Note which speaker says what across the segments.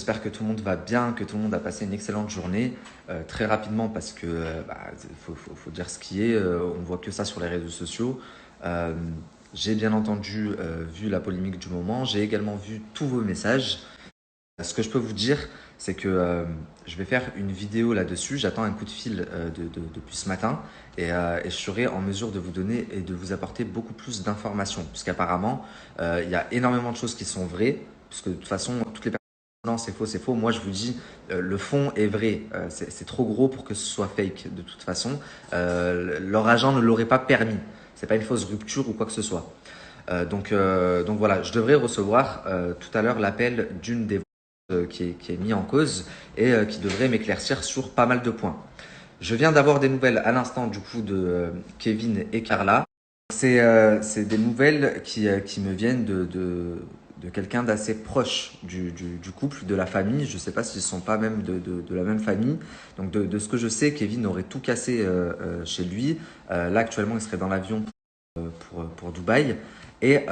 Speaker 1: J'espère que tout le monde va bien, que tout le monde a passé une excellente journée. Très rapidement parce que faut dire ce qui est, on voit que ça sur les réseaux sociaux. Euh, j'ai bien entendu vu la polémique du moment, j'ai également vu tous vos messages. Ce que je peux vous dire, c'est que je vais faire une vidéo là-dessus. J'attends un coup de fil depuis ce matin et je serai en mesure de vous donner et de vous apporter beaucoup plus d'informations. Puisqu'apparemment, il y a énormément de choses qui sont vraies. Puisque de toute façon, toutes les personnes non, c'est faux, c'est faux. Moi, je vous dis, le fond est vrai. C'est trop gros pour que ce soit fake. De toute façon, leur agent ne l'aurait pas permis. C'est pas une fausse rupture ou quoi que ce soit. Donc voilà, je devrais recevoir tout à l'heure l'appel d'une des qui est mis en cause et qui devrait m'éclaircir sur pas mal de points. Je viens d'avoir des nouvelles à l'instant du coup de Kevin et Carla. C'est des nouvelles qui me viennent de quelqu'un d'assez proche du couple, de la famille. Je ne sais pas s'ils ne sont pas même de la même famille. Donc de ce que je sais, Kevin aurait tout cassé chez lui. Là actuellement, il serait dans l'avion pour Dubaï. Et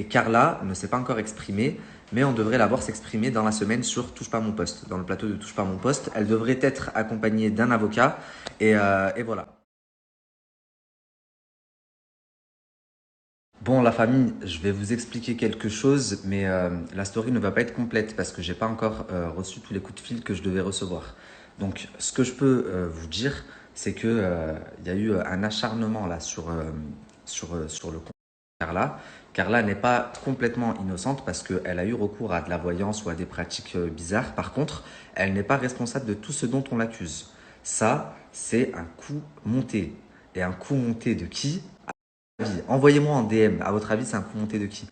Speaker 1: Carla ne s'est pas encore exprimée, mais on devrait la voir s'exprimer dans la semaine sur Touche pas mon poste, dans le plateau de Touche pas mon poste. Elle devrait être accompagnée d'un avocat et voilà. Bon, la famille, je vais vous expliquer quelque chose, mais la story ne va pas être complète parce que j'ai pas encore reçu tous les coups de fil que je devais recevoir. Donc, ce que je peux vous dire, c'est que il y a eu un acharnement là sur le compte de Carla. Carla n'est pas complètement innocente parce qu'elle a eu recours à de la voyance ou à des pratiques bizarres. Par contre, elle n'est pas responsable de tout ce dont on l'accuse. Ça, c'est un coup monté. Et un coup monté de qui? Envoyez-moi en DM. À votre avis, c'est un coup monté de qui?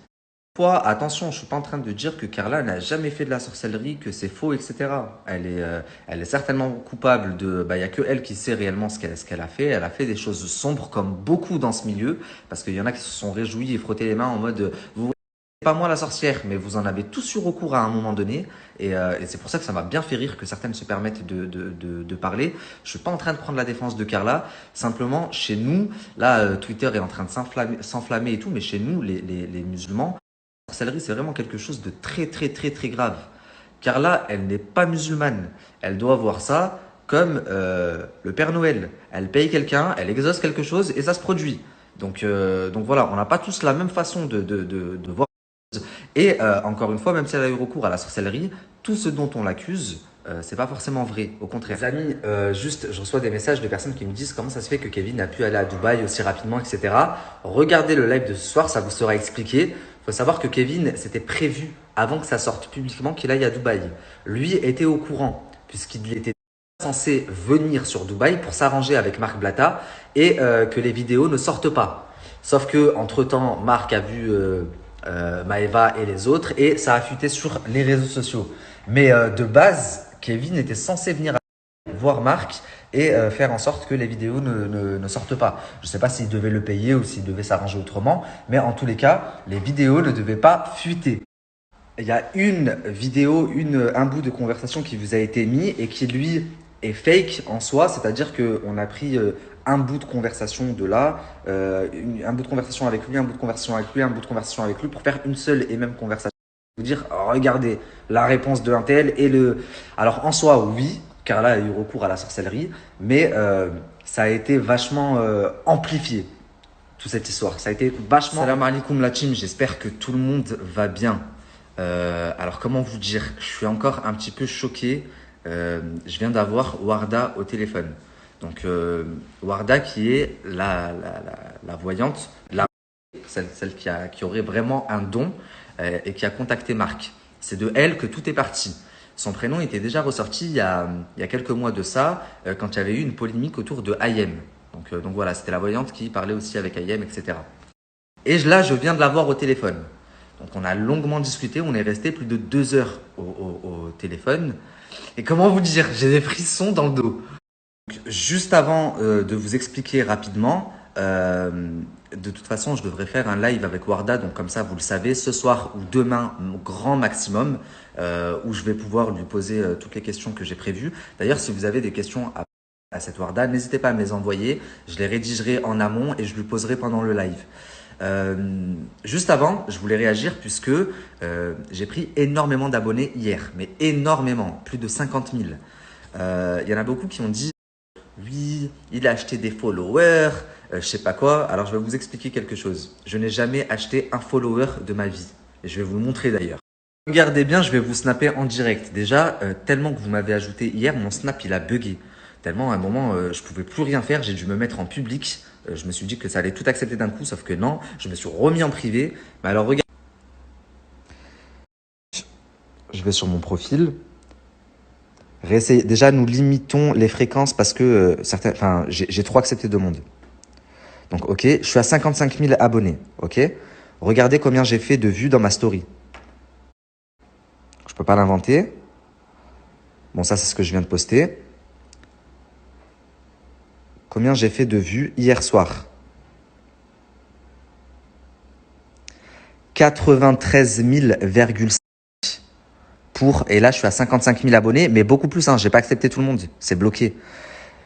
Speaker 1: Attention, je suis pas en train de dire que Carla n'a jamais fait de la sorcellerie, que c'est faux, etc. Elle est certainement coupable de. Bah, il y a que elle qui sait réellement ce qu'elle a fait. Elle a fait des choses sombres, comme beaucoup dans ce milieu, parce qu'il y en a qui se sont réjouis et frotté les mains en mode, vous voyez, c'est pas moi la sorcière, mais vous en avez tous eu recours à un moment donné, et c'est pour ça que ça m'a bien fait rire que certaines se permettent de parler. Je suis pas en train de prendre la défense de Carla. Simplement, chez nous, là, Twitter est en train de s'enflammer et tout, mais chez nous, les musulmans sorcellerie, c'est vraiment quelque chose de très, très, très, très grave. Car là, elle n'est pas musulmane. Elle doit voir ça comme le Père Noël. Elle paye quelqu'un, elle exauce quelque chose et ça se produit. Donc voilà, on n'a pas tous la même façon de voir. Et encore une fois, même si elle a eu recours à la sorcellerie, tout ce dont on l'accuse, c'est pas forcément vrai. Au contraire. Les amis, juste, je reçois des messages de personnes qui me disent comment ça se fait que Kevin a pu aller à Dubaï aussi rapidement, etc. Regardez le live de ce soir, ça vous sera expliqué. Il faut savoir que Kevin, c'était prévu avant que ça sorte publiquement qu'il aille à Dubaï. Lui était au courant, puisqu'il était censé venir sur Dubaï pour s'arranger avec Marc Blatta et que les vidéos ne sortent pas. Sauf que entre-temps, Marc a vu Maeva et les autres et ça a fuité sur les réseaux sociaux. Mais de base, Kevin était censé venir voir Marc et faire en sorte que les vidéos ne sortent pas. Je ne sais pas s'il devait le payer ou s'il devait s'arranger autrement, mais en tous les cas, les vidéos ne devaient pas fuiter. Il y a une vidéo, un bout de conversation qui vous a été mis et qui lui est fake en soi, c'est-à-dire qu'on a pris un bout de conversation de là, un bout de conversation avec lui, un bout de conversation avec lui, un bout de conversation avec lui pour faire une seule et même conversation. Vous dire, oh, regardez la réponse de un tel et le. Alors en soi, oui, car là, il a eu recours à la sorcellerie, mais ça a été vachement amplifié, toute cette histoire. Ça a été vachement. Salam alaikum la team, j'espère que tout le monde va bien. Alors comment vous dire, je suis encore un petit peu choqué. Je viens d'avoir Warda au téléphone. Donc Warda qui est la voyante, celle qui aurait vraiment un don et qui a contacté Marc. C'est de elle que tout est parti. Son prénom était déjà ressorti il y a quelques mois de ça, quand il y avait eu une polémique autour de Ayem. Donc voilà, c'était la voyante qui parlait aussi avec Ayem, etc. Et là, je viens de la voir au téléphone. Donc on a longuement discuté, on est resté plus de 2 heures au téléphone. Et comment vous dire, j'ai des frissons dans le dos. Juste avant de vous expliquer rapidement, de toute façon, je devrais faire un live avec Warda, donc comme ça, vous le savez, ce soir ou demain, grand maximum, où je vais pouvoir lui poser toutes les questions que j'ai prévues. D'ailleurs, si vous avez des questions à cette Warda, n'hésitez pas à me les envoyer. Je les rédigerai en amont et je lui poserai pendant le live. Juste avant, je voulais réagir puisque j'ai pris énormément d'abonnés hier, mais énormément, plus de 50 000. Il y en a beaucoup qui ont dit oui, il a acheté des followers, je sais pas quoi. Alors je vais vous expliquer quelque chose. Je n'ai jamais acheté un follower de ma vie. Et je vais vous le montrer d'ailleurs. Regardez bien, je vais vous snapper en direct. Déjà, tellement que vous m'avez ajouté hier, mon snap il a bugué. Tellement à un moment, je pouvais plus rien faire, j'ai dû me mettre en public. Je me suis dit que ça allait tout accepter d'un coup, sauf que non, je me suis remis en privé. Mais alors regarde, je vais sur mon profil. Déjà, nous limitons les fréquences parce que j'ai trop accepté de monde. Donc, ok, je suis à 55 000 abonnés. Ok, regardez combien j'ai fait de vues dans ma story. Je peux pas l'inventer. Bon, ça, c'est ce que je viens de poster. Combien j'ai fait de vues hier soir? 93 000,5 pour, et là, je suis à 55 000 abonnés, mais beaucoup plus, hein, j'ai pas accepté tout le monde, c'est bloqué.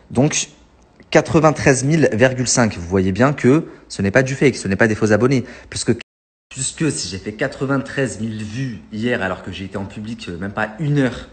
Speaker 1: Donc, 93 000,5, vous voyez bien que ce n'est pas du fake, ce n'est pas des faux abonnés, puisque si j'ai fait 93 000 vues hier alors que j'ai été en public même pas une heure,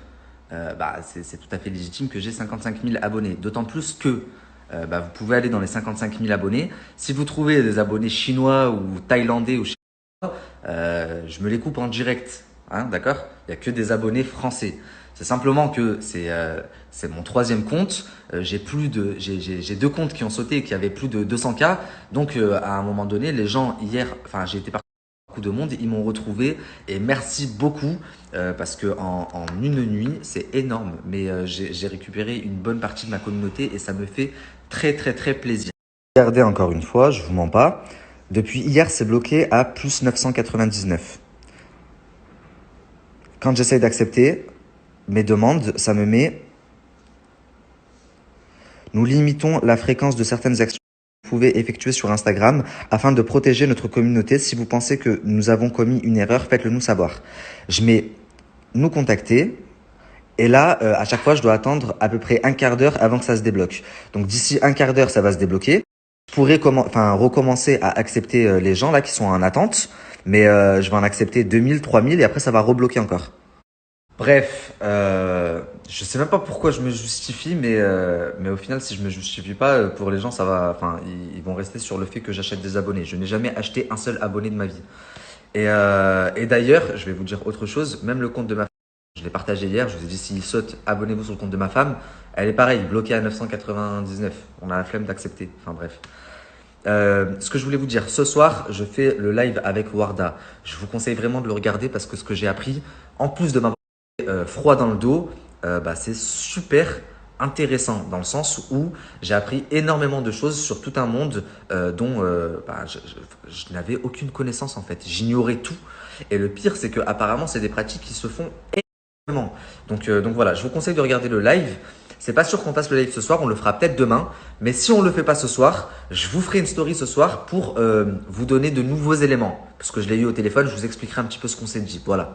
Speaker 1: c'est tout à fait légitime que j'ai 55 000 abonnés. D'autant plus que vous pouvez aller dans les 55 000 abonnés. Si vous trouvez des abonnés chinois ou thaïlandais ou je me les coupe en direct, hein, d'accord? Il n'y a que des abonnés français. C'est simplement que c'est mon troisième compte. J'ai deux comptes qui ont sauté et qui avaient plus de 200K. Donc à un moment donné, les gens hier, enfin j'ai été parti beaucoup de monde, ils m'ont retrouvé et merci beaucoup parce que en une nuit, c'est énorme. Mais j'ai récupéré une bonne partie de ma communauté et ça me fait très très très plaisir. Regardez encore une fois, je vous mens pas. Depuis hier, c'est bloqué à plus 999. Quand j'essaye d'accepter mes demandes, ça me met « Nous limitons la fréquence de certaines actions que vous pouvez effectuer sur Instagram afin de protéger notre communauté. Si vous pensez que nous avons commis une erreur, faites-le nous savoir. » Je mets « Nous contacter ». Et là, à chaque fois, je dois attendre à peu près un quart d'heure avant que ça se débloque. Donc d'ici un quart d'heure, ça va se débloquer. Je pourrais recommencer à accepter les gens là qui sont en attente, mais je vais en accepter 2000, 3000 et après ça va rebloquer encore. Bref, je sais même pas pourquoi je me justifie, mais au final, si je me justifie pas, pour les gens, ça va, enfin, ils vont rester sur le fait que j'achète des abonnés. Je n'ai jamais acheté un seul abonné de ma vie. Et d'ailleurs, je vais vous dire autre chose, même le compte de ma femme, je l'ai partagé hier, je vous ai dit s'il saute, abonnez-vous sur le compte de ma femme. Elle est pareille, bloquée à 999. On a la flemme d'accepter. Enfin bref. Ce que je voulais vous dire, ce soir, je fais le live avec Warda. Je vous conseille vraiment de le regarder parce que ce que j'ai appris, en plus de m'avoir froid dans le dos, c'est super intéressant dans le sens où j'ai appris énormément de choses sur tout un monde dont je n'avais aucune connaissance en fait. J'ignorais tout. Et le pire, c'est que apparemment, c'est des pratiques qui se font énormément. Donc voilà, je vous conseille de regarder le live. C'est pas sûr qu'on fasse le live ce soir, on le fera peut-être demain. Mais si on le fait pas ce soir, je vous ferai une story ce soir pour vous donner de nouveaux éléments. Parce que je l'ai eu au téléphone, je vous expliquerai un petit peu ce qu'on s'est dit. Voilà.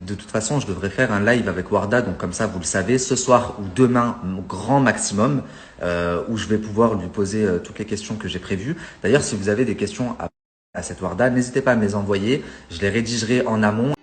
Speaker 1: De toute façon, je devrais faire un live avec Warda, donc comme ça, vous le savez, ce soir ou demain, au grand maximum, où je vais pouvoir lui poser toutes les questions que j'ai prévues. D'ailleurs, si vous avez des questions à cette Warda, n'hésitez pas à me les envoyer. Je les rédigerai en amont.